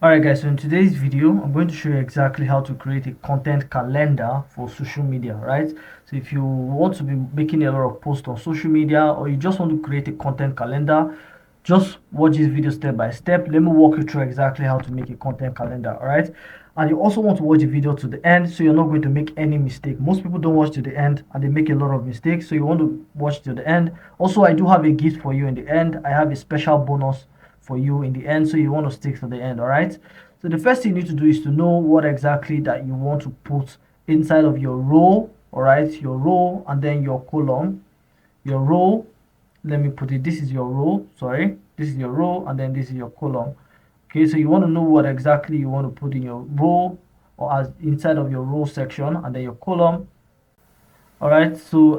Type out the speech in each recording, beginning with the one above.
Alright guys, so in today's video I'm going to show you exactly how to create a content calendar for social media, right? So if you want to be making a lot of posts on social media, or you just want to create a content calendar, just watch this video step by step. Let me walk you through exactly how to make a content calendar. Alright, and you also want to watch the video to the end so you're not going to make any mistake. Most people don't watch to the end and they make a lot of mistakes, so you want to watch to the end. Also, I do have a gift for you in the end. I have a special bonus for you in the end, so you want to stick to the end. All right, so the first thing you need to do is to know what exactly that you want to put inside of your row. All right, your row and then your column. Your row, let me put it, this is your row, sorry, this is your row and then this is your column. Okay, so you want to know what exactly you want to put in your row, or as inside of your row section, and then your column. All right, so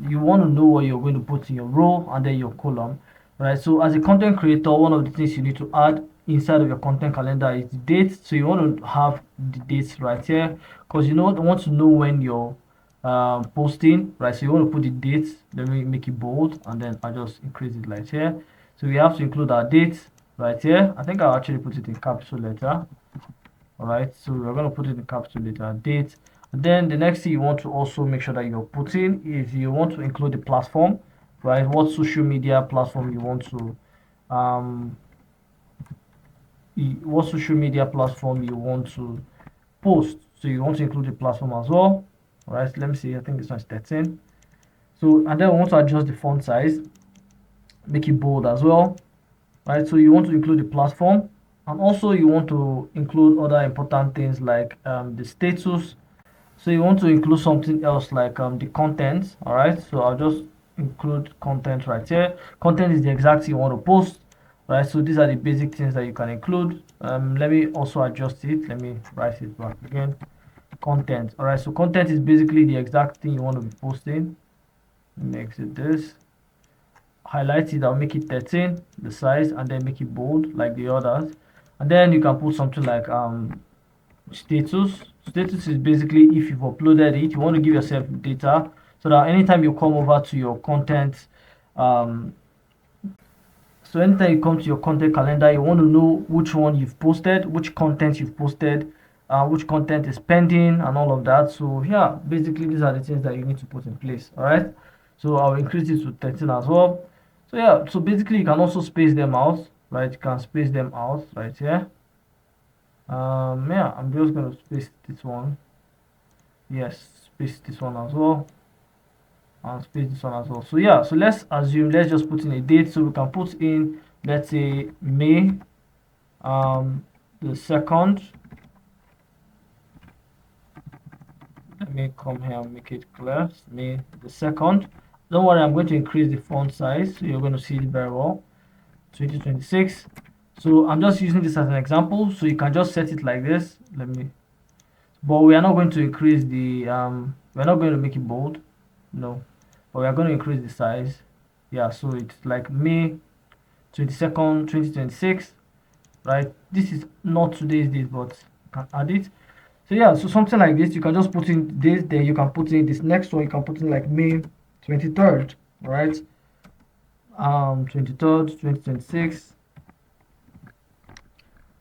you want to know what you're going to put in your row and then your column. All right, so as a content creator, one of the things you need to add inside of your content calendar is the date. So you want to have the dates right here, because you want to know when you're posting, right? So you want to put the dates. Let me make it bold and then I just increase it right here. So we have to include our dates right here. I think I'll actually put it in capital letter. All right, so we're going to put it in capital letter, date. And then the next thing you want to also make sure that you're putting is you want to include the platform, right? What social media platform you want to what social media platform you want to post. So you want to include the platform as well. All right, let me see, I think this one's 13. So and then we want to adjust the font size, make it bold as well, right? So you want to include the platform, and also you want to include other important things like the status. So you want to include something else like the content. All right, so I'll just include content right here. Content is the exact thing you want to post, right? So these are the basic things that you can include. Let me also adjust it. Let me write it back again. Content. All right, so content is basically the exact thing you want to be posting. Makes it this, highlight it, I'll make it 13 the size, and then make it bold like the others. And then you can put something like status is basically if you've uploaded it, you want to give yourself data so that anytime you come over to your content, um so anytime you come to your content calendar, you want to know which one you've posted, which content you've posted, which content is pending, and all of that. So yeah, basically these are the things that you need to put in place. All right, so I'll increase it to 13 as well. So yeah, so basically you can also space them out, right? You can space them out right here. Yeah, I'm just going to space this one. Yes, space this one as well, and space this one as well. So yeah, so let's assume, let's just put in a date. So we can put in, let's say, May the 2nd. Let me come here and make it clear. May the 2nd. Don't worry, I'm going to increase the font size so you're going to see it very well. 2026. So I'm just using this as an example, so you can just set it like this. Let me, but we are not going to increase the we're not going to make it bold, no, but we are going to increase the size. Yeah, so it's like May 22nd 2026, right? This is not today's date, but you can add it. So yeah, so something like this, you can just put in this, then you can put in this next one, you can put in like May 23rd, right? 23rd 2026,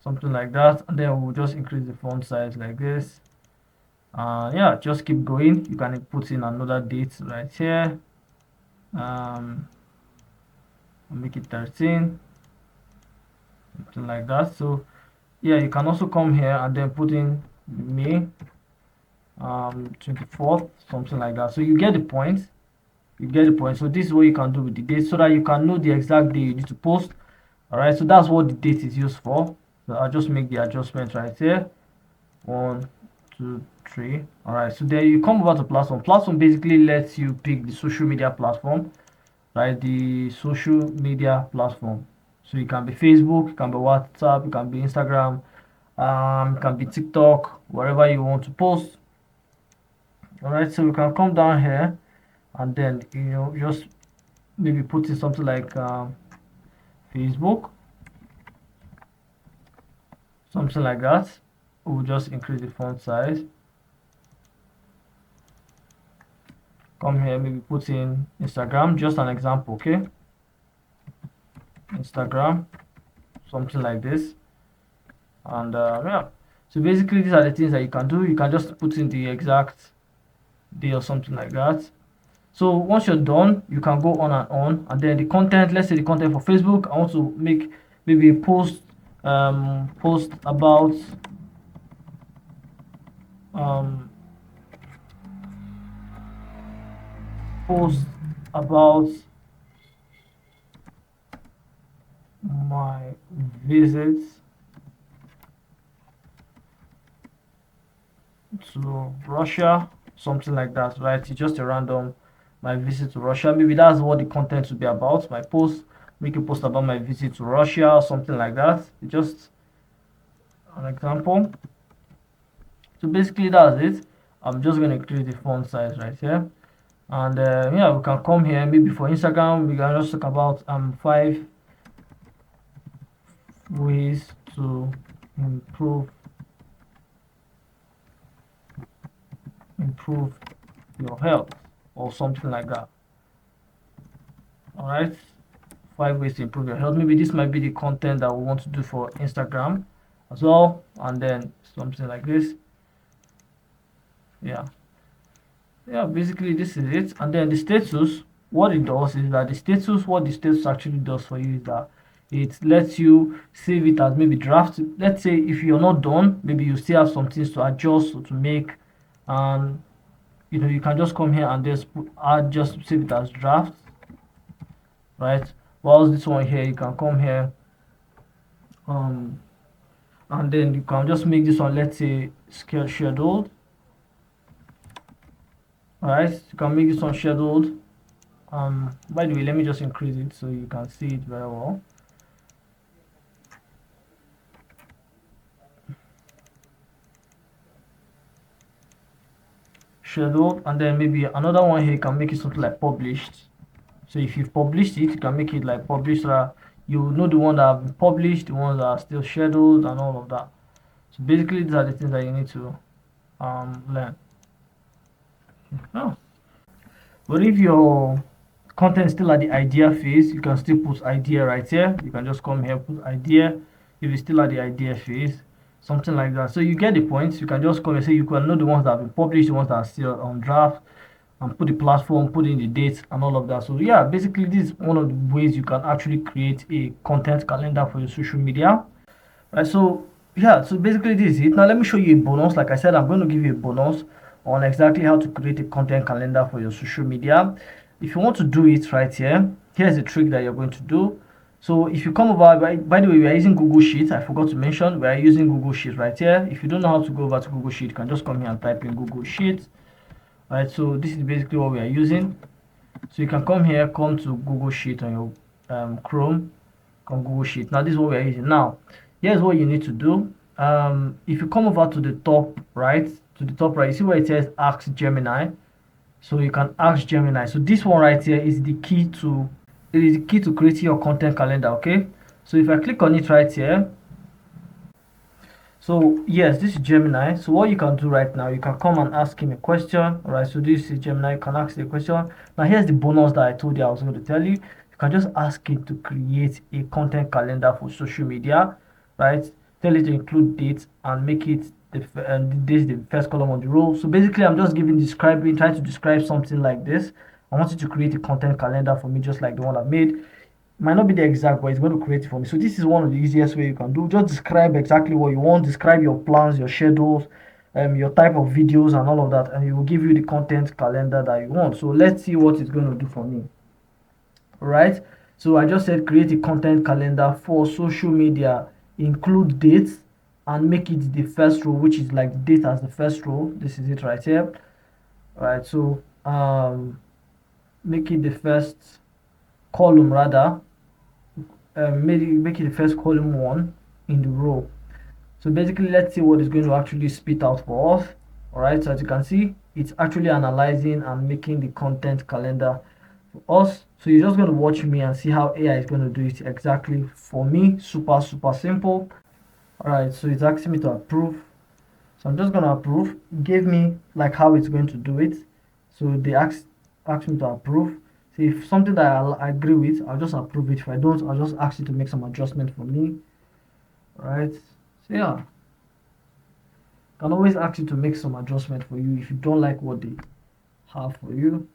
something like that, and then we'll just increase the font size like this. Yeah, just keep going. You can put in another date right here. Make it 13, something like that. So yeah, you can also come here and then put in May 24th, something like that. So you get the point. You get the point. So this is what you can do with the date, so that you can know the exact day you need to post. All right, so that's what the date is used for. So I'll just make the adjustment right here. 1, 2, 3. All right, so there you come over to platform. Basically lets you pick the social media platform, right? The social media platform. So it can be Facebook, it can be WhatsApp, it can be Instagram, it can be TikTok, wherever you want to post. All right, so we can come down here and then just maybe put in something like Facebook, something like that. We'll just increase the font size. Come here, maybe put in Instagram, just an example, okay? Instagram, something like this. And yeah, so basically these are the things that you can do. You can just put in the exact day or something like that. So once you're done, you can go on, and then the content, let's say the content for Facebook, I want to make maybe a post about um post about my visits to Russia, something like that, right? It's just a random my visit to Russia. Maybe that's what the content will be about. My post, make a post about my visit to Russia or something like that. It's just an example. So basically that's it. I'm just gonna create the font size right here. And yeah, we can come here. Maybe for Instagram we can just talk about 5 ways to improve improve your health or something like that. All right, 5 ways to improve your health. Maybe this might be the content that we want to do for Instagram as well, and then something like this. Yeah, yeah, basically this is it. And then the status, what it does is that what the status actually does for you is that it lets you save it as maybe draft. Let's say if you're not done, maybe you still have some things to adjust or to make, and you can just come here and just save it as draft, right? Whilst this one here, you can come here um and then you can just make this one, let's say, scheduled. All right, you can make this one scheduled. By the way, let me just increase it so you can see it very well. Scheduled, and then maybe another one here, you can make it something like published. So if you've published it, you can make it like published. You know the one that have been published, the ones that are still scheduled, and all of that. So basically, these are the things that you need to learn. Oh. But if your content is still at the idea phase, you can still put idea right here. You can just come here, put idea. If it's still at the idea phase, something like that. So you get the point. You can just come and say you can know the ones that have been published, the ones that are still on draft, and put the platform, put in the date, and all of that. So yeah, basically this is one of the ways you can actually create a content calendar for your social media. Right, so yeah, so basically this is it. Now let me show you a bonus. Like I said, I'm going to give you a bonus on exactly how to create a content calendar for your social media. If you want to do it right here, here's the trick that you're going to do. So if you come over, by the way, we are using Google Sheets. I forgot to mention we are using Google Sheets right here. If you don't know how to go over to Google Sheet, you can just come here and type in Google Sheets. Right, so this is basically what we are using. So you can come here, come to Google Sheet on your Chrome, on Google Sheet. Now this is what we are using. Now here's what you need to do. If you come over to the top right, you see where it says Ask Gemini. So you can ask Gemini. So this one right here is the key to creating your content calendar. Okay, so if I click on it right here, so yes, this is Gemini. So what you can do right now, you can come and ask him a question. All right, so this is Gemini. You can ask the question. Now here's the bonus that I told you I was going to tell you. You can just ask it to create a content calendar for social media, right? Tell it to include dates and make it this is the first column on the row. So basically, I'm just trying to describe something like this. I want you to create a content calendar for me, just like the one I made. Might not be the exact, but it's going to create it for me. So this is one of the easiest way you can do. Just describe exactly what you want, describe your plans, your schedules, your type of videos and all of that, and it will give you the content calendar that you want. So let's see what it's going to do for me. All right, so I just said create a content calendar for social media, include dates, and make it the first row, which is like the date as the first row. This is it right here. All right, so make it the first column, rather. Make it the first column 1 in the row. So basically, let's see what is going to actually spit out for us. All right, so as you can see, it's actually analyzing and making the content calendar for us. So you're just going to watch me and see how AI is going to do it exactly for me. Super simple. All right, so it's asking me to approve, so I'm just going to approve. It gave me like how it's going to do it. So they asked me to approve. So if something that I agree with, I'll just approve it. If I don't, I'll just ask you to make some adjustment for me. All right, so So yeah, can always ask you to make some adjustment for you if you don't like what they have for you.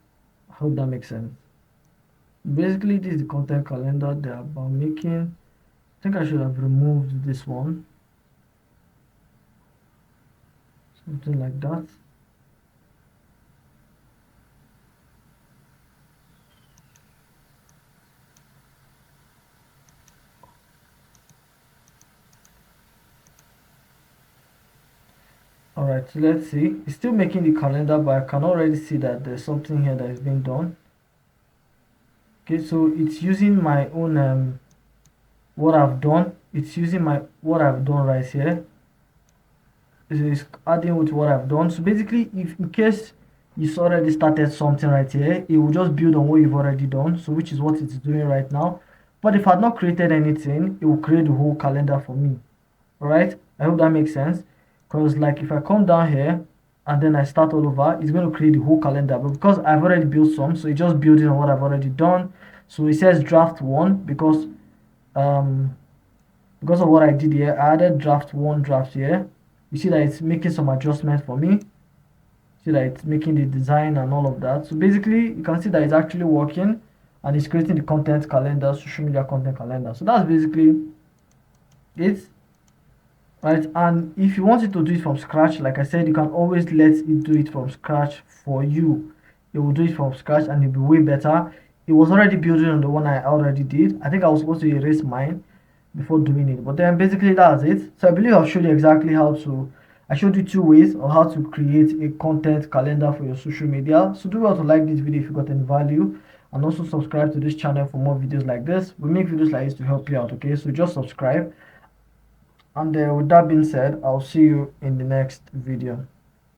I hope that makes sense. Basically, this is the content calendar they are about making. I think I should have removed this one, something like that. Alright, so let's see. It's still making the calendar, but I can already see that there's something here that is being done. Okay, so it's using my own what I've done. It's using my what I've done right here. It's adding with what I've done. So basically, if in case you already started something right here, it will just build on what you've already done. So which is what it's doing right now. But if I've not created anything, it will create the whole calendar for me. Alright, I hope that makes sense. Because like if I come down here and then I start all over, it's going to create the whole calendar. But because I've already built some, so it's just building on what I've already done. So it says draft 1 because of what I did here. I added draft 1 draft here. You see that it's making some adjustments for me. See that it's making the design and all of that. So basically you can see that it's actually working and it's creating the content calendar, social media content calendar. So that's basically it. Right, and if you wanted to do it from scratch, like I said, you can always let it do it from scratch for you. It will do it from scratch and it'll be way better. It was already building on the one I already did. I think I was supposed to erase mine before doing it, but then basically that's it. So I believe I've showed you exactly how to I showed you two ways on how to create a content calendar for your social media. So do well to like this video if you got any value, and also subscribe to this channel for more videos like this. We make videos like this to help you out, okay? So just subscribe. And with that being said, I'll see you in the next video.